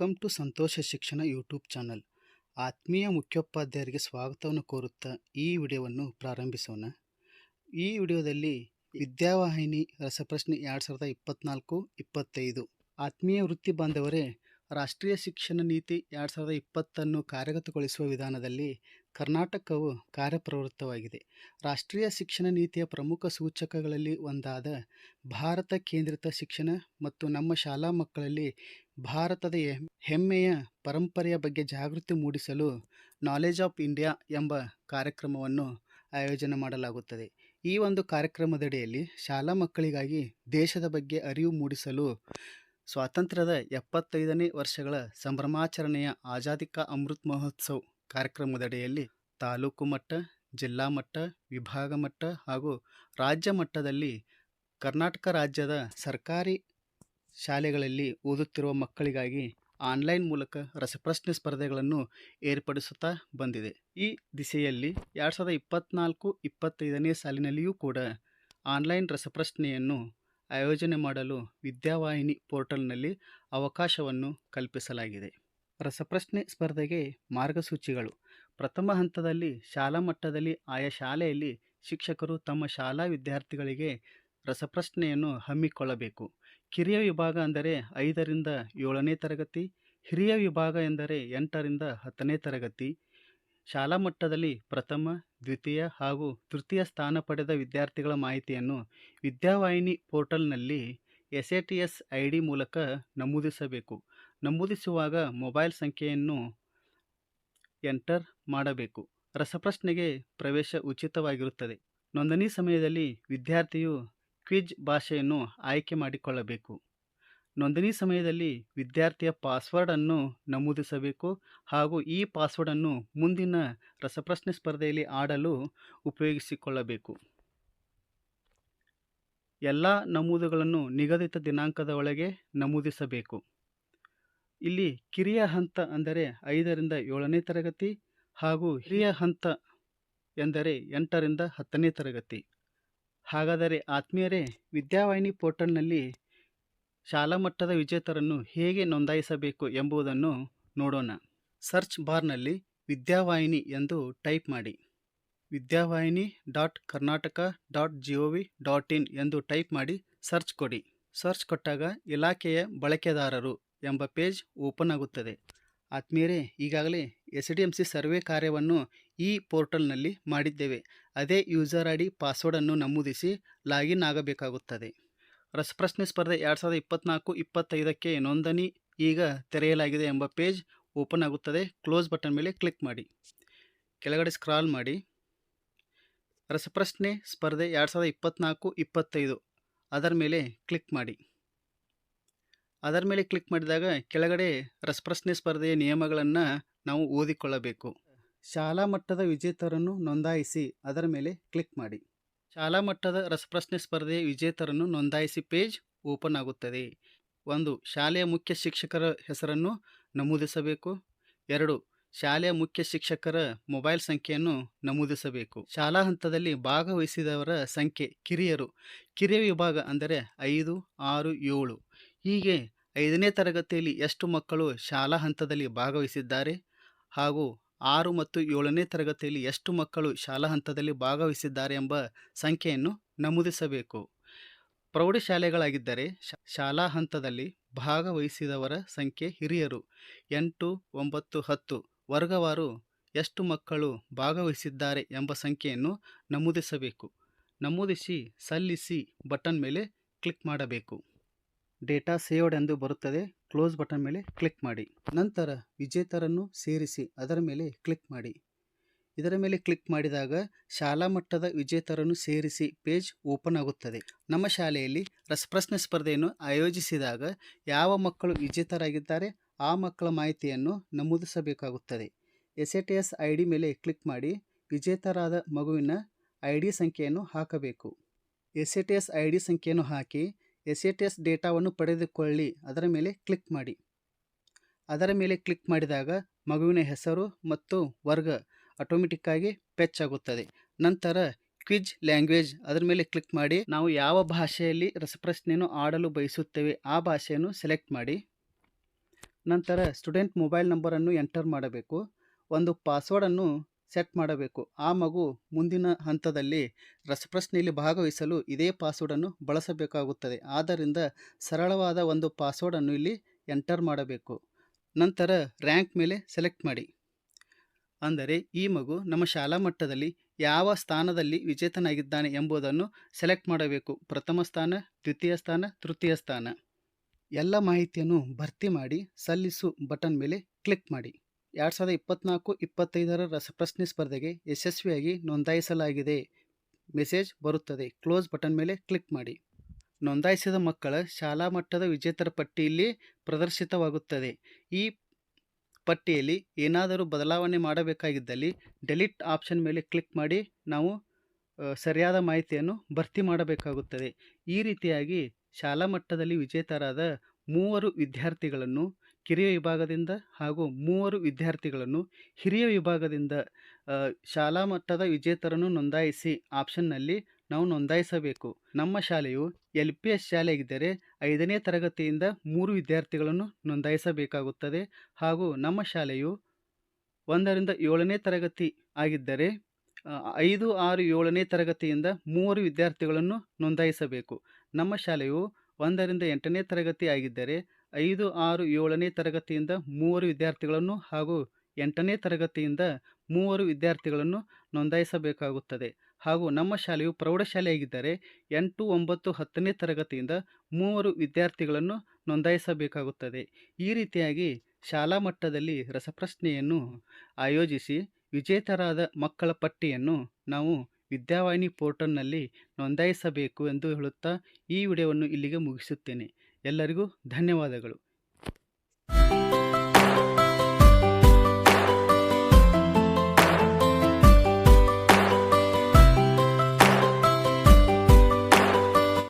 Welcome to ಸಂತೋಷ ಶಿಕ್ಷಣ YouTube channel. ಆತ್ಮೀಯ ಮುಖ್ಯೋಪಾಧ್ಯಾಯರಿಗೆ ಸ್ವಾಗತವನ್ನು ಕೋರುತ್ತಾ ಈ ವಿಡಿಯೋವನ್ನು ಪ್ರಾರಂಭಿಸೋಣ. ಈ ವಿಡಿಯೋದಲ್ಲಿ ವಿದ್ಯಾವಾಹಿನಿ ರಸಪ್ರಶ್ನೆ 2024-25. ಆತ್ಮೀಯ ವೃತ್ತಿ ಬಾಂಧವರೇ, ರಾಷ್ಟ್ರೀಯ ಶಿಕ್ಷಣ ನೀತಿ 2020 ಕಾರ್ಯಗತಗೊಳಿಸುವ ವಿಧಾನದಲ್ಲಿ ಕರ್ನಾಟಕವು ಕಾರ್ಯಪ್ರವೃತ್ತವಾಗಿದೆ. ರಾಷ್ಟ್ರೀಯ ಶಿಕ್ಷಣ ನೀತಿಯ ಪ್ರಮುಖ ಸೂಚಕಗಳಲ್ಲಿ ಒಂದಾದ ಭಾರತ ಕೇಂದ್ರಿತ ಶಿಕ್ಷಣ ಮತ್ತು ನಮ್ಮ ಶಾಲಾ ಮಕ್ಕಳಲ್ಲಿ ಭಾರತದ ಹೆಮ್ಮೆಯ ಪರಂಪರೆಯ ಬಗ್ಗೆ ಜಾಗೃತಿ ಮೂಡಿಸಲು ನಾಲೆಜ್ ಆಫ್ ಇಂಡಿಯಾ ಎಂಬ ಕಾರ್ಯಕ್ರಮವನ್ನು ಆಯೋಜನೆ ಮಾಡಲಾಗುತ್ತದೆ. ಈ ಒಂದು ಕಾರ್ಯಕ್ರಮದಡಿಯಲ್ಲಿ ಶಾಲಾ ಮಕ್ಕಳಿಗಾಗಿ ದೇಶದ ಬಗ್ಗೆ ಅರಿವು ಮೂಡಿಸಲು ಸ್ವಾತಂತ್ರ್ಯದ 75ನೇ ವರ್ಷಗಳ ಸಂಭ್ರಮಾಚರಣೆಯ ಆಜಾದಿ ಕಾ ಅಮೃತ್ ಮಹೋತ್ಸವ್ ಕಾರ್ಯಕ್ರಮದಡಿಯಲ್ಲಿ ತಾಲೂಕು ಮಟ್ಟ, ಜಿಲ್ಲಾ ಮಟ್ಟ, ವಿಭಾಗ ಮಟ್ಟ ಹಾಗೂ ರಾಜ್ಯ ಮಟ್ಟದಲ್ಲಿ ಕರ್ನಾಟಕ ರಾಜ್ಯದ ಸರ್ಕಾರಿ ಶಾಲೆಗಳಲ್ಲಿ ಓದುತ್ತಿರುವ ಮಕ್ಕಳಿಗಾಗಿ ಆನ್ಲೈನ್ ಮೂಲಕ ರಸಪ್ರಶ್ನೆ ಸ್ಪರ್ಧೆಗಳನ್ನು ಏರ್ಪಡಿಸುತ್ತಾ ಬಂದಿದೆ. ಈ ದಿಸೆಯಲ್ಲಿ 2024-25ನೇ ಸಾಲಿನಲ್ಲಿಯೂ ಕೂಡ ಆನ್ಲೈನ್ ರಸಪ್ರಶ್ನೆಯನ್ನು ಆಯೋಜನೆ ಮಾಡಲು ವಿದ್ಯಾವಾಹಿನಿ ಪೋರ್ಟಲ್ನಲ್ಲಿ ಅವಕಾಶವನ್ನು ಕಲ್ಪಿಸಲಾಗಿದೆ. ರಸಪ್ರಶ್ನೆ ಸ್ಪರ್ಧೆಗೆ ಮಾರ್ಗಸೂಚಿಗಳು. ಪ್ರಥಮ ಹಂತದಲ್ಲಿ ಶಾಲಾ ಮಟ್ಟದಲ್ಲಿ ಆಯಾ ಶಾಲೆಯಲ್ಲಿ ಶಿಕ್ಷಕರು ತಮ್ಮ ಶಾಲಾ ವಿದ್ಯಾರ್ಥಿಗಳಿಗೆ ರಸಪ್ರಶ್ನೆಯನ್ನು ಹಮ್ಮಿಕೊಳ್ಳಬೇಕು. ಕಿರಿಯ ವಿಭಾಗ ಅಂದರೆ 5ರಿಂದ 7ನೇ ತರಗತಿ, ಹಿರಿಯ ವಿಭಾಗ ಎಂದರೆ 8ರಿಂದ 10ನೇ ತರಗತಿ. ಶಾಲಾ ಮಟ್ಟದಲ್ಲಿ ಪ್ರಥಮ, ದ್ವಿತೀಯ ಹಾಗೂ ತೃತೀಯ ಸ್ಥಾನ ಪಡೆದ ವಿದ್ಯಾರ್ಥಿಗಳ ಮಾಹಿತಿಯನ್ನು ವಿದ್ಯಾವಾಹಿನಿ ಪೋರ್ಟಲ್ನಲ್ಲಿ SATS ID ಮೂಲಕ ನಮೂದಿಸಬೇಕು. ನಮೂದಿಸುವಾಗ ಮೊಬೈಲ್ ಸಂಖ್ಯೆಯನ್ನು ಎಂಟರ್ ಮಾಡಬೇಕು. ರಸಪ್ರಶ್ನೆಗೆ ಪ್ರವೇಶ ಉಚಿತವಾಗಿರುತ್ತದೆ. ನೋಂದಣಿ ಸಮಯದಲ್ಲಿ ವಿದ್ಯಾರ್ಥಿಯು ಕ್ವಿಜ್ ಭಾಷೆಯನ್ನು ಆಯ್ಕೆ ಮಾಡಿಕೊಳ್ಳಬೇಕು. ನೋಂದಣಿ ಸಮಯದಲ್ಲಿ ವಿದ್ಯಾರ್ಥಿಯ ಪಾಸ್ವರ್ಡನ್ನು ನಮೂದಿಸಬೇಕು ಹಾಗೂ ಈ ಪಾಸ್ವರ್ಡನ್ನು ಮುಂದಿನ ರಸಪ್ರಶ್ನೆ ಸ್ಪರ್ಧೆಯಲ್ಲಿ ಆಡಲು ಉಪಯೋಗಿಸಿಕೊಳ್ಳಬೇಕು. ಎಲ್ಲ ನಮೂದುಗಳನ್ನು ನಿಗದಿತ ದಿನಾಂಕದ ಒಳಗೆ ನಮೂದಿಸಬೇಕು. ಇಲ್ಲಿ ಕಿರಿಯ ಹಂತ ಅಂದರೆ 5ರಿಂದ 7ನೇ ತರಗತಿ ಹಾಗೂ ಹಿರಿಯ ಹಂತ ಎಂದರೆ 8ರಿಂದ 10ನೇ ತರಗತಿ. ಹಾಗಾದರೆ ಆತ್ಮೀಯರೇ, ವಿದ್ಯಾವಾಹಿನಿ ಪೋರ್ಟಲ್ನಲ್ಲಿ ಶಾಲಾ ಮಟ್ಟದ ವಿಜೇತರನ್ನು ಹೇಗೆ ನೋಂದಾಯಿಸಬೇಕು ಎಂಬುದನ್ನು ನೋಡೋಣ. ಸರ್ಚ್ ಬಾರ್ನಲ್ಲಿ ವಿದ್ಯಾವಾಹಿನಿ ಎಂದು ಟೈಪ್ ಮಾಡಿ. vidyavahini.karnataka.gov.in ಎಂದು ಟೈಪ್ ಮಾಡಿ ಸರ್ಚ್ ಕೊಡಿ. ಸರ್ಚ್ ಕೊಟ್ಟಾಗ ಇಲಾಖೆಯ ಬಳಕೆದಾರರು ಎಂಬ ಪೇಜ್ ಓಪನ್ ಆಗುತ್ತದೆ. ಆತ್ಮೀಯರೇ, ಈಗಾಗಲೇ SDMC ಸರ್ವೆ ಕಾರ್ಯವನ್ನು ಈ ಪೋರ್ಟಲ್ನಲ್ಲಿ ಮಾಡಿದ್ದೇವೆ. ಅದೇ ಯೂಸರ್ ID ಪಾಸ್ವರ್ಡನ್ನು ನಮೂದಿಸಿ ಲಾಗಿನ್ ಆಗಬೇಕಾಗುತ್ತದೆ. ರಸಪ್ರಶ್ನೆ ಸ್ಪರ್ಧೆ 2024-25ಕ್ಕೆ ನೋಂದಣಿ ಈಗ ತೆರೆಯಲಾಗಿದೆ ಎಂಬ ಪೇಜ್ ಓಪನ್ ಆಗುತ್ತದೆ. ಕ್ಲೋಸ್ ಬಟನ್ ಮೇಲೆ ಕ್ಲಿಕ್ ಮಾಡಿ. ಕೆಳಗಡೆ ಸ್ಕ್ರಾಲ್ ಮಾಡಿ. ರಸಪ್ರಶ್ನೆ ಸ್ಪರ್ಧೆ 2024-25 ಅದರ ಮೇಲೆ ಕ್ಲಿಕ್ ಮಾಡಿ. ಅದರ ಮೇಲೆ ಕ್ಲಿಕ್ ಮಾಡಿದಾಗ ಕೆಳಗಡೆ ರಸಪ್ರಶ್ನೆ ಸ್ಪರ್ಧೆಯ ನಿಯಮಗಳನ್ನು ನಾವು ಓದಿಕೊಳ್ಳಬೇಕು. ಶಾಲಾ ಮಟ್ಟದ ವಿಜೇತರನ್ನು ನೋಂದಾಯಿಸಿ ಅದರ ಮೇಲೆ ಕ್ಲಿಕ್ ಮಾಡಿ. ಶಾಲಾ ಮಟ್ಟದ ರಸಪ್ರಶ್ನೆ ಸ್ಪರ್ಧೆಯ ವಿಜೇತರನ್ನು ನೋಂದಾಯಿಸಿ ಪೇಜ್ ಓಪನ್ ಆಗುತ್ತದೆ. 1. ಶಾಲೆಯ ಮುಖ್ಯ ಶಿಕ್ಷಕರ ಹೆಸರನ್ನು ನಮೂದಿಸಬೇಕು. 2. ಶಾಲೆಯ ಮುಖ್ಯ ಶಿಕ್ಷಕರ ಮೊಬೈಲ್ ಸಂಖ್ಯೆಯನ್ನು ನಮೂದಿಸಬೇಕು. ಶಾಲಾ ಹಂತದಲ್ಲಿ ಭಾಗವಹಿಸಿದವರ ಸಂಖ್ಯೆ. ಕಿರಿಯ ವಿಭಾಗ ಅಂದರೆ 5, 6, 7. ಹೀಗೆ 5ನೇ ತರಗತಿಯಲ್ಲಿ ಎಷ್ಟು ಮಕ್ಕಳು ಶಾಲಾ ಹಂತದಲ್ಲಿ ಭಾಗವಹಿಸಿದ್ದಾರೆ ಹಾಗೂ 6 ಮತ್ತು 7ನೇ ತರಗತಿಯಲ್ಲಿ ಎಷ್ಟು ಮಕ್ಕಳು ಶಾಲಾ ಹಂತದಲ್ಲಿ ಭಾಗವಹಿಸಿದ್ದಾರೆ ಎಂಬ ಸಂಖ್ಯೆಯನ್ನು ನಮೂದಿಸಬೇಕು. ಪ್ರೌಢಶಾಲೆಗಳಾಗಿದ್ದರೆ ಶಾಲಾ ಹಂತದಲ್ಲಿ ಭಾಗವಹಿಸಿದವರ ಸಂಖ್ಯೆ. ಹಿರಿಯರು 8, 9, 10 ವರ್ಗವಾರು ಎಷ್ಟು ಮಕ್ಕಳು ಭಾಗವಹಿಸಿದ್ದಾರೆ ಎಂಬ ಸಂಖ್ಯೆಯನ್ನು ನಮೂದಿಸಬೇಕು. ನಮೂದಿಸಿ ಸಲ್ಲಿಸಿ ಬಟನ್ ಮೇಲೆ ಕ್ಲಿಕ್ ಮಾಡಬೇಕು. ಡೇಟಾ ಸೇವ್ಡ್ ಎಂದು ಬರುತ್ತದೆ. ಕ್ಲೋಸ್ ಬಟನ್ ಮೇಲೆ ಕ್ಲಿಕ್ ಮಾಡಿ. ನಂತರ ವಿಜೇತರನ್ನು ಸೇರಿಸಿ ಅದರ ಮೇಲೆ ಕ್ಲಿಕ್ ಮಾಡಿ. ಇದರ ಮೇಲೆ ಕ್ಲಿಕ್ ಮಾಡಿದಾಗ ಶಾಲಾ ಮಟ್ಟದ ವಿಜೇತರನ್ನು ಸೇರಿಸಿ ಪೇಜ್ ಓಪನ್ ಆಗುತ್ತದೆ. ನಮ್ಮ ಶಾಲೆಯಲ್ಲಿ ರಸಪ್ರಶ್ನೆ ಸ್ಪರ್ಧೆಯನ್ನು ಆಯೋಜಿಸಿದಾಗ ಯಾವ ಮಕ್ಕಳು ವಿಜೇತರಾಗಿದ್ದಾರೆ ಆ ಮಕ್ಕಳ ಮಾಹಿತಿಯನ್ನು ನಮೂದಿಸಬೇಕಾಗುತ್ತದೆ. SATS ID ಮೇಲೆ ಕ್ಲಿಕ್ ಮಾಡಿ ವಿಜೇತರಾದ ಮಗುವಿನ ID ಸಂಖ್ಯೆಯನ್ನು ಹಾಕಬೇಕು. SATS ID ಸಂಖ್ಯೆಯನ್ನು ಹಾಕಿ SATS ಡೇಟಾವನ್ನು ಪಡೆದುಕೊಳ್ಳಿ ಅದರ ಮೇಲೆ ಕ್ಲಿಕ್ ಮಾಡಿ. ಅದರ ಮೇಲೆ ಕ್ಲಿಕ್ ಮಾಡಿದಾಗ ಮಗುವಿನ ಹೆಸರು ಮತ್ತು ವರ್ಗ ಆಟೋಮೆಟಿಕ್ಕಾಗಿ ಫೆಚ್ ಆಗುತ್ತದೆ. ನಂತರ ಕ್ವಿಜ್ ಲ್ಯಾಂಗ್ವೇಜ್ ಅದರ ಮೇಲೆ ಕ್ಲಿಕ್ ಮಾಡಿ ನಾವು ಯಾವ ಭಾಷೆಯಲ್ಲಿ ರಸಪ್ರಶ್ನೆಯನ್ನು ಆಡಲು ಬಯಸುತ್ತೇವೆ ಆ ಭಾಷೆಯನ್ನು ಸೆಲೆಕ್ಟ್ ಮಾಡಿ. ನಂತರ ಸ್ಟೂಡೆಂಟ್ ಮೊಬೈಲ್ ನಂಬರನ್ನು ಎಂಟರ್ ಮಾಡಬೇಕು. ಒಂದು ಪಾಸ್ವರ್ಡನ್ನು ಸೆಟ್ ಮಾಡಬೇಕು. ಆ ಮಗು ಮುಂದಿನ ಹಂತದಲ್ಲಿ ರಸಪ್ರಶ್ನೆಯಲ್ಲಿ ಭಾಗವಹಿಸಲು ಇದೇ ಪಾಸ್ವರ್ಡನ್ನು ಬಳಸಬೇಕಾಗುತ್ತದೆ. ಆದ್ದರಿಂದ ಸರಳವಾದ ಒಂದು ಪಾಸ್ವರ್ಡನ್ನು ಇಲ್ಲಿ ಎಂಟರ್ ಮಾಡಬೇಕು. ನಂತರ ರ್ಯಾಂಕ್ ಮೇಲೆ ಸೆಲೆಕ್ಟ್ ಮಾಡಿ. ಅಂದರೆ ಈ ಮಗು ನಮ್ಮ ಶಾಲಾ ಮಟ್ಟದಲ್ಲಿ ಯಾವ ಸ್ಥಾನದಲ್ಲಿ ವಿಜೇತನಾಗಿದ್ದಾನೆ ಎಂಬುದನ್ನು ಸೆಲೆಕ್ಟ್ ಮಾಡಬೇಕು. ಪ್ರಥಮ ಸ್ಥಾನ, ದ್ವಿತೀಯ ಸ್ಥಾನ, ತೃತೀಯ ಸ್ಥಾನ. ಎಲ್ಲ ಮಾಹಿತಿಯನ್ನು ಭರ್ತಿ ಮಾಡಿ ಸಲ್ಲಿಸು ಬಟನ್ ಮೇಲೆ ಕ್ಲಿಕ್ ಮಾಡಿ. 2024-25 ರಸಪ್ರಶ್ನೆ ಸ್ಪರ್ಧೆಗೆ ಯಶಸ್ವಿಯಾಗಿ ನೋಂದಾಯಿಸಲಾಗಿದೆ ಮೆಸೇಜ್ ಬರುತ್ತದೆ. ಕ್ಲೋಸ್ ಬಟನ್ ಮೇಲೆ ಕ್ಲಿಕ್ ಮಾಡಿ. ನೋಂದಾಯಿಸಿದ ಮಕ್ಕಳ ಶಾಲಾ ಮಟ್ಟದ ವಿಜೇತರ ಪಟ್ಟಿಯಲ್ಲಿ ಪ್ರದರ್ಶಿತವಾಗುತ್ತದೆ. ಈ ಪಟ್ಟಿಯಲ್ಲಿ ಏನಾದರೂ ಬದಲಾವಣೆ ಮಾಡಬೇಕಾಗಿದ್ದಲ್ಲಿ ಡೆಲೀಟ್ ಆಪ್ಷನ್ ಮೇಲೆ ಕ್ಲಿಕ್ ಮಾಡಿ ನಾವು ಸರಿಯಾದ ಮಾಹಿತಿಯನ್ನು ಭರ್ತಿ ಮಾಡಬೇಕಾಗುತ್ತದೆ. ಈ ರೀತಿಯಾಗಿ ಶಾಲಾ ಮಟ್ಟದಲ್ಲಿ ವಿಜೇತರಾದ 3 ವಿದ್ಯಾರ್ಥಿಗಳನ್ನು ಕಿರಿಯ ವಿಭಾಗದಿಂದ ಹಾಗೂ 3 ವಿದ್ಯಾರ್ಥಿಗಳನ್ನು ಹಿರಿಯ ವಿಭಾಗದಿಂದ ಶಾಲಾ ಮಟ್ಟದ ವಿಜೇತರನ್ನು ನೋಂದಾಯಿಸಿ ಆಪ್ಷನ್ನಲ್ಲಿ ನಾವು ನೋಂದಾಯಿಸಬೇಕು. ನಮ್ಮ ಶಾಲೆಯು LPS ಶಾಲೆಯಾಗಿದ್ದರೆ 5ನೇ ತರಗತಿಯಿಂದ 3 ವಿದ್ಯಾರ್ಥಿಗಳನ್ನು ನೋಂದಾಯಿಸಬೇಕಾಗುತ್ತದೆ. ಹಾಗೂ ನಮ್ಮ ಶಾಲೆಯು 1ರಿಂದ 7ನೇ ತರಗತಿ ಆಗಿದ್ದರೆ 5, 6, 7ನೇ ತರಗತಿಯಿಂದ 3 ವಿದ್ಯಾರ್ಥಿಗಳನ್ನು ನೋಂದಾಯಿಸಬೇಕು. ನಮ್ಮ ಶಾಲೆಯು 1ರಿಂದ 8ನೇ ತರಗತಿ ಆಗಿದ್ದರೆ 5, 6, 7ನೇ ತರಗತಿಯಿಂದ 3 ವಿದ್ಯಾರ್ಥಿಗಳನ್ನು ಹಾಗೂ 8ನೇ ತರಗತಿಯಿಂದ 3 ವಿದ್ಯಾರ್ಥಿಗಳನ್ನು ನೋಂದಾಯಿಸಬೇಕಾಗುತ್ತದೆ. ಹಾಗೂ ನಮ್ಮ ಶಾಲೆಯು ಪ್ರೌಢಶಾಲೆಯಾಗಿದ್ದರೆ 8, 9, 10ನೇ ತರಗತಿಯಿಂದ 3 ವಿದ್ಯಾರ್ಥಿಗಳನ್ನು ನೋಂದಾಯಿಸಬೇಕಾಗುತ್ತದೆ. ಈ ರೀತಿಯಾಗಿ ಶಾಲಾ ಮಟ್ಟದಲ್ಲಿ ರಸಪ್ರಶ್ನೆಯನ್ನು ಆಯೋಜಿಸಿ ವಿಜೇತರಾದ ಮಕ್ಕಳ ಪಟ್ಟಿಯನ್ನು ನಾವು ವಿದ್ಯಾವಾಹಿನಿ ಪೋರ್ಟಲ್ನಲ್ಲಿ ನೋಂದಾಯಿಸಬೇಕು ಎಂದು ಹೇಳುತ್ತಾ ಈ ವಿಡಿಯೋವನ್ನು ಇಲ್ಲಿಗೆ ಮುಗಿಸುತ್ತೇನೆ. ಎಲ್ಲರಿಗೂ ಧನ್ಯವಾದಗಳು.